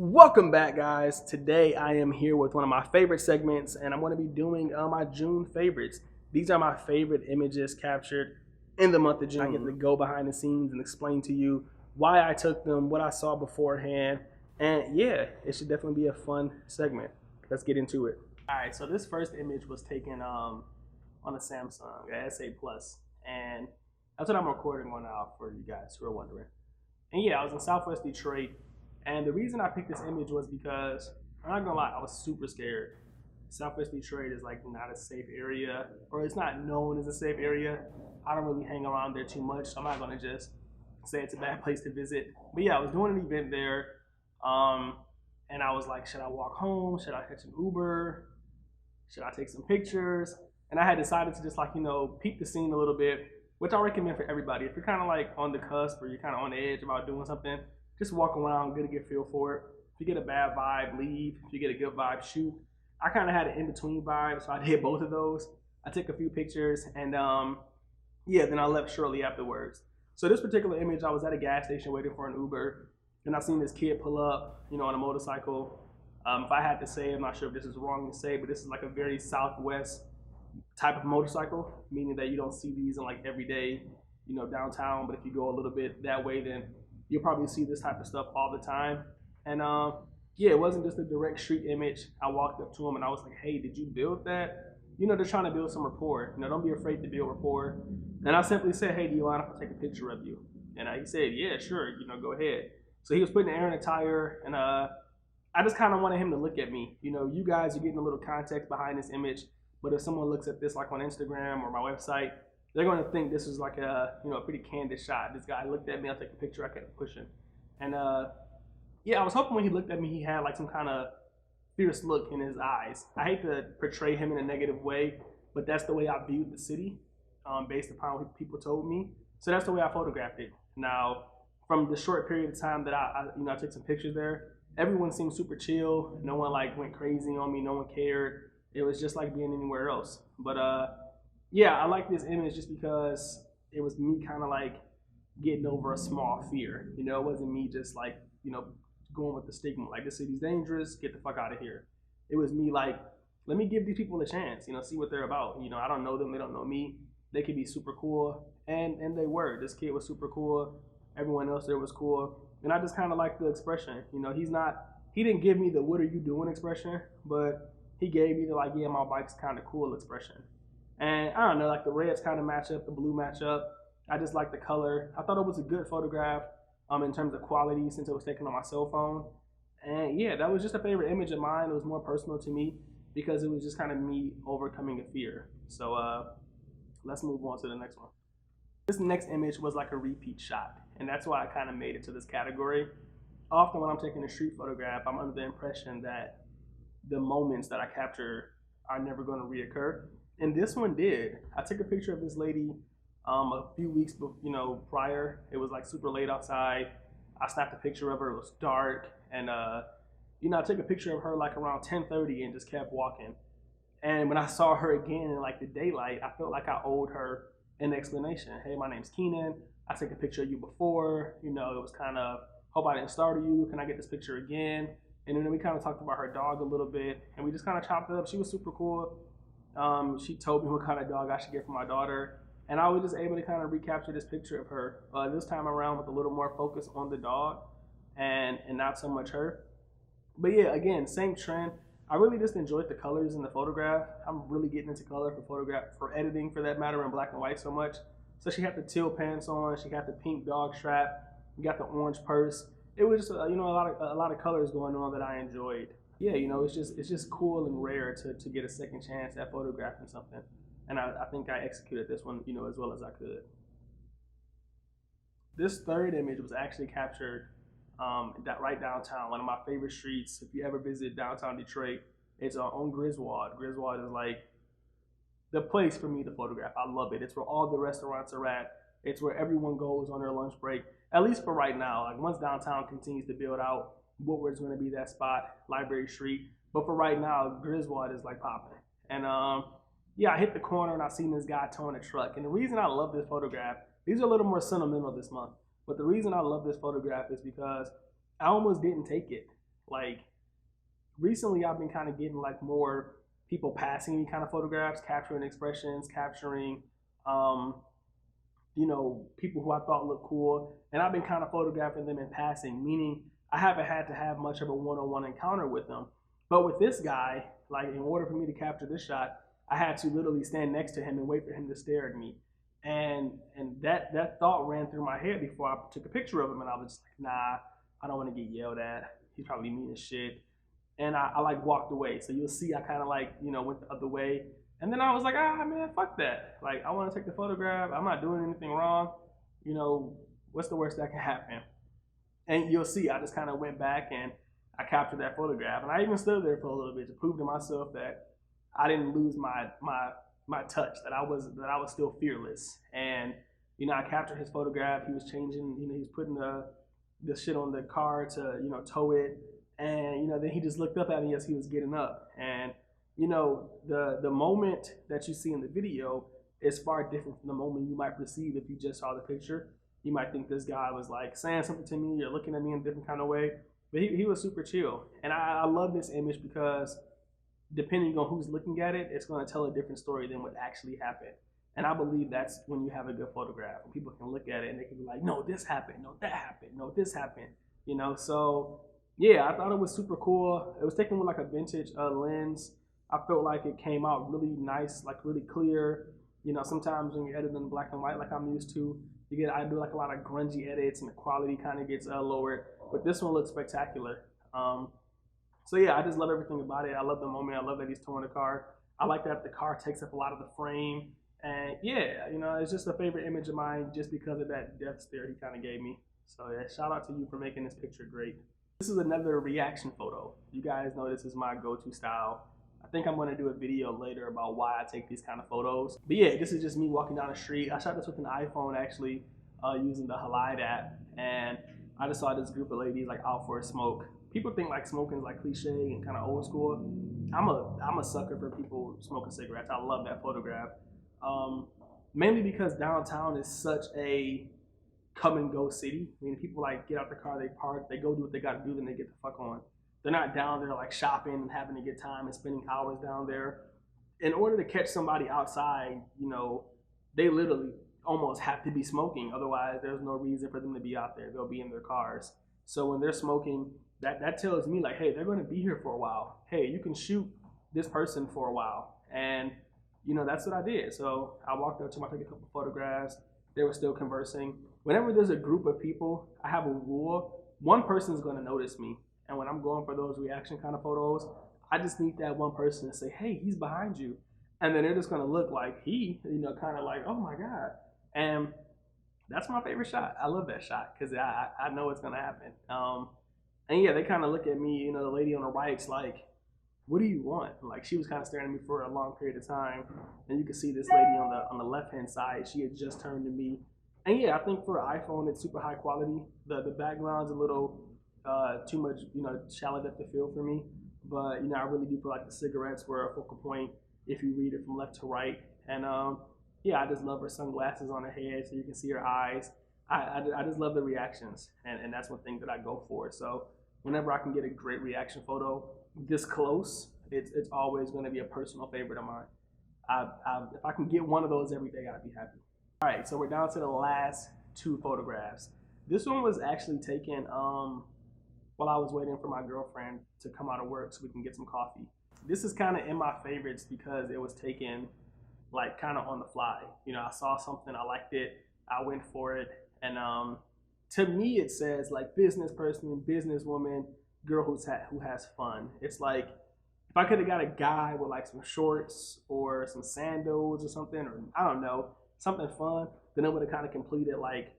Welcome back, guys. Today I am here with one of my favorite segments, and I'm going to be doing my June favorites. These are my favorite images captured in the month of June. I get to go behind the scenes and explain to you why I took them, what I saw beforehand, and yeah, it should definitely be a fun segment. Let's get into it. All right, so this first image was taken on a Samsung S8 Plus, and that's what I'm recording on now for you guys who are wondering. And yeah, I was in Southwest Detroit. And the reason I picked this image was because, I'm not gonna lie, I was super scared. Southwest Detroit is like not a safe area, or it's not known as a safe area. I don't really hang around there too much, so I'm not gonna just say it's a bad place to visit. But yeah, I was doing an event there, and I was like, should I walk home? Should I catch an Uber? Should I take some pictures? And I had decided to just peep the scene a little bit, which I recommend for everybody. If you're kind of like on the cusp or you're kind of on the edge about doing something, just walk around, get a good feel for it. If you get a bad vibe, leave. If you get a good vibe, shoot. I kind of had an in-between vibe, so I did both of those. I took a few pictures, and yeah, then I left shortly afterwards. So this particular image, I was at a gas station waiting for an Uber, and I seen this kid pull up, on a motorcycle. If I had to say, I'm not sure if this is wrong to say, but this is like a very Southwest type of motorcycle, meaning that you don't see these in like everyday, downtown. But if you go a little bit that way, then you'll probably see this type of stuff all the time. And yeah, it wasn't just a direct street image. I walked up to him and I was like, hey, did you build that? They're trying to build some rapport. Don't be afraid to build rapport. And I simply said, hey, do you mind if I take a picture of you? And he said, yeah, sure, go ahead. So he was putting air in a tire, and I just kind of wanted him to look at me. You guys are getting a little context behind this image, but if someone looks at this like on Instagram or my website, they're going to think this is like a pretty candid shot. This guy looked at me, I took a picture, I kept pushing. And yeah, I was hoping when he looked at me, he had like some kind of fierce look in his eyes. I hate to portray him in a negative way, but that's the way I viewed the city based upon what people told me. So that's the way I photographed it. Now, from the short period of time that I took some pictures there, everyone seemed super chill. No one like went crazy on me, no one cared. It was just like being anywhere else. But yeah, I like this image just because it was me kind of like getting over a small fear. It wasn't me just like, going with the stigma, like this city's dangerous, get the fuck out of here. It was me like, let me give these people a chance, see what they're about. I don't know them, they don't know me. They could be super cool, and they were. This kid was super cool. Everyone else there was cool. And I just kind of like the expression. He didn't give me the what are you doing expression, but he gave me the like, yeah, my bike's kind of cool expression. And I don't know, like the reds kind of match up, the blue match up. I just like the color. I thought it was a good photograph in terms of quality since it was taken on my cell phone. And yeah, that was just a favorite image of mine. It was more personal to me because it was just kind of me overcoming a fear. So let's move on to the next one. This next image was like a repeat shot, and that's why I kind of made it to this category. Often when I'm taking a street photograph, I'm under the impression that the moments that I capture are never going to reoccur. And this one did. I took a picture of this lady a few weeks prior. It was like super late outside. I snapped a picture of her. It was dark. And, I took a picture of her like around 10:30 and just kept walking. And when I saw her again in like the daylight, I felt like I owed her an explanation. Hey, my name's Keenan. I took a picture of you before. It was kind of, hope I didn't startle you. Can I get this picture again? And then we kind of talked about her dog a little bit. And we just kind of chopped it up. She was super cool. She told me what kind of dog I should get for my daughter, and I was just able to kind of recapture this picture of her this time around with a little more focus on the dog and not so much her. But yeah, again, same trend. I really just enjoyed the colors in the photograph. I'm really getting into color for editing, for that matter, in black and white so much. So she had the teal pants on, she got the pink dog strap, you got the orange purse. It was just a lot of colors going on that I enjoyed. Yeah, it's just cool and rare to get a second chance at photographing something. And I think I executed this one, as well as I could. This third image was actually captured right downtown, one of my favorite streets. If you ever visit downtown Detroit, it's on Griswold. Griswold is like the place for me to photograph. I love it. It's where all the restaurants are at. It's where everyone goes on their lunch break, at least for right now. Like once downtown continues to build out, Woodward's going to be that spot, Library Street. But for right now, Griswold is like popping. And yeah, I hit the corner and I seen this guy towing a truck. And the reason I love this photograph, these are a little more sentimental this month, but the reason I love this photograph is because I almost didn't take it. Like recently I've been kind of getting like more people passing me kind of photographs, capturing expressions, capturing you know, people who I thought looked cool, and I've been kind of photographing them in passing, meaning I haven't had to have much of a one-on-one encounter with them. But with this guy, like in order for me to capture this shot, I had to literally stand next to him and wait for him to stare at me. And that thought ran through my head before I took a picture of him, and I was just like, nah, I don't want to get yelled at. He's probably mean as shit. And I like walked away. So you'll see I kind of like, you know, went the other way. And then I was like, ah, man, fuck that. Like, I want to take the photograph. I'm not doing anything wrong. You know, what's the worst that can happen? And you'll see, I just kind of went back and I captured that photograph. And I even stood there for a little bit to prove to myself that I didn't lose my touch, that I was still fearless. And, you know, I captured his photograph. He was changing, you know, he was putting the shit on the car to, you know, tow it. And, you know, then he just looked up at me as he was getting up. And, you know, the moment that you see in the video is far different from the moment you might perceive if you just saw the picture. You might think this guy was like saying something to me or looking at me in a different kind of way. But he was super chill. And I love this image because depending on who's looking at it, it's going to tell a different story than what actually happened. And I believe that's when you have a good photograph. When people can look at it and they can be like, no, this happened. No, that happened. No, this happened. You know, so yeah, I thought it was super cool. It was taken with like a vintage lens. I felt like it came out really nice, like really clear. You know, sometimes when you edit in black and white like I'm used to, I do like a lot of grungy edits and the quality kind of gets lowered. But this one looks spectacular. So yeah, I just love everything about it. I love the moment. I love that he's towing the car. I like that the car takes up a lot of the frame. And yeah, you know, it's just a favorite image of mine just because of that death stare he kind of gave me. So yeah, shout out to you for making this picture great. This is another reaction photo. You guys know this is my go-to style. I think I'm gonna do a video later about why I take these kind of photos. But yeah, this is just me walking down the street. I shot this with an iPhone actually, using the Halide app. And I just saw this group of ladies like out for a smoke. People think like smoking is like cliche and kind of old school. I'm a sucker for people smoking cigarettes. I love that photograph. Mainly because downtown is such a come and go city. I mean, people like get out the car, they park, they go do what they got to do, then they get the fuck on. They're not down there like shopping and having a good time and spending hours down there. In order to catch somebody outside, you know, they literally almost have to be smoking. Otherwise, there's no reason for them to be out there. They'll be in their cars. So when they're smoking, that tells me like, hey, they're going to be here for a while. Hey, you can shoot this person for a while. And, you know, that's what I did. So I walked up to him, I took a couple photographs. They were still conversing. Whenever there's a group of people, I have a rule. One person is going to notice me. And when I'm going for those reaction kind of photos, I just need that one person to say, hey, he's behind you. And then they're just going to look like he, you know, kind of like, oh my God. And that's my favorite shot. I love that shot because I know it's going to happen. And yeah, they kind of look at me, you know, the lady on the right's like, what do you want? Like she was kind of staring at me for a long period of time. And you can see this lady on the left-hand side, she had just turned to me. And yeah, I think for an iPhone, it's super high quality. The background's a little too much, you know, shallow depth of field for me. But, you know, I really do feel like the cigarettes were a focal point if you read it from left to right. And yeah, I just love her sunglasses on her head so you can see her eyes. I just love the reactions. And that's one thing that I go for. So whenever I can get a great reaction photo this close, it's always going to be a personal favorite of mine. If I can get one of those every day, I'd be happy. All right, so we're down to the last two photographs. This one was actually taken while I was waiting for my girlfriend to come out of work so we can get some coffee. This is kind of in my favorites because it was taken like kind of on the fly. You know, I saw something, I liked it, I went for it. And to me, it says like business person, businesswoman, girl who has fun. It's like, if I could have got a guy with like some shorts or some sandals or something, or I don't know, something fun, then it would have kind of completed like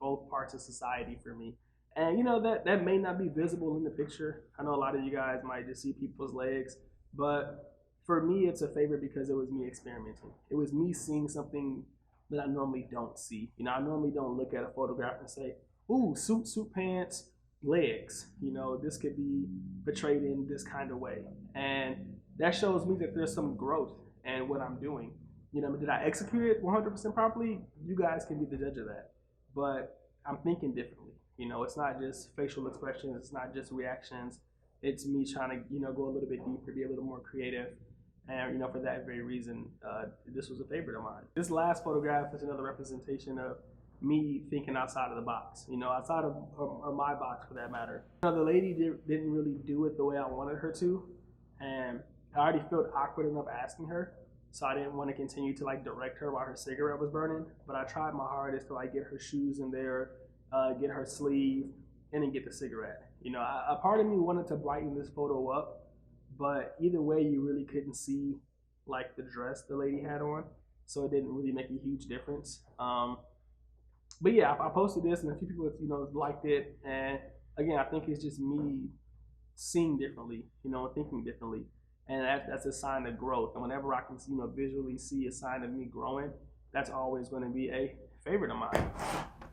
both parts of society for me. And you know, that may not be visible in the picture. I know a lot of you guys might just see people's legs, but for me, it's a favorite because it was me experimenting. It was me seeing something that I normally don't see. You know, I normally don't look at a photograph and say, ooh, suit pants, legs. You know, this could be portrayed in this kind of way. And that shows me that there's some growth in what I'm doing. You know, did I execute it 100% properly? You guys can be the judge of that. But I'm thinking differently. You know, it's not just facial expressions. It's not just reactions. it's me trying to, you know, go a little bit deeper, be a little more creative. And, you know, for that very reason, this was a favorite of mine. This last photograph is another representation of me thinking outside of the box, you know, outside of or my box for that matter. You know, the lady didn't really do it the way I wanted her to, and I already felt awkward enough asking her, so I didn't want to continue to like direct her while her cigarette was burning. But I tried my hardest to like get her shoes in there, get her sleeve, and then get the cigarette. You know, a part of me wanted to brighten this photo up, but either way, you really couldn't see like the dress the lady had on, so it didn't really make a huge difference. But yeah, I posted this, and a few people, you know, liked it. And again, I think it's just me seeing differently, you know, thinking differently, and that's a sign of growth. And whenever I can, you know, visually see a sign of me growing, that's always going to be a favorite of mine.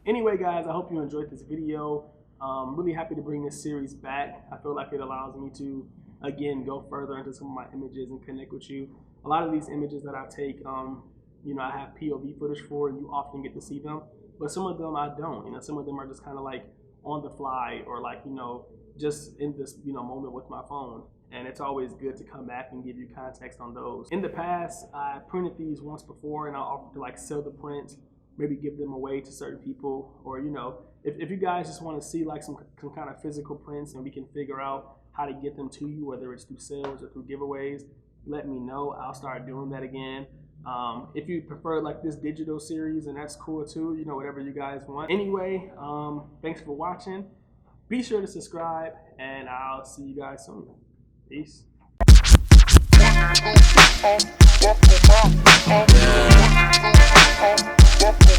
Anyway, guys, I hope you enjoyed this video. Really happy to bring this series back. I feel like it allows me to, again, go further into some of my images and connect with you. A lot of these images that I take, you know, I have POV footage for, and you often get to see them. But some of them I don't. You know, some of them are just kind of like on the fly, or like, you know, just in this, you know, moment with my phone. And it's always good to come back and give you context on those. In the past, I printed these once before, and I offered to like sell the prints, maybe give them away to certain people, or, you know, if you guys just want to see like some kind of physical prints, and we can figure out how to get them to you, whether it's through sales or through giveaways, let me know. I'll start doing that again. If you prefer like this digital series, and that's cool too, you know, whatever you guys want. Anyway, thanks for watching. Be sure to subscribe, and I'll see you guys soon. Peace.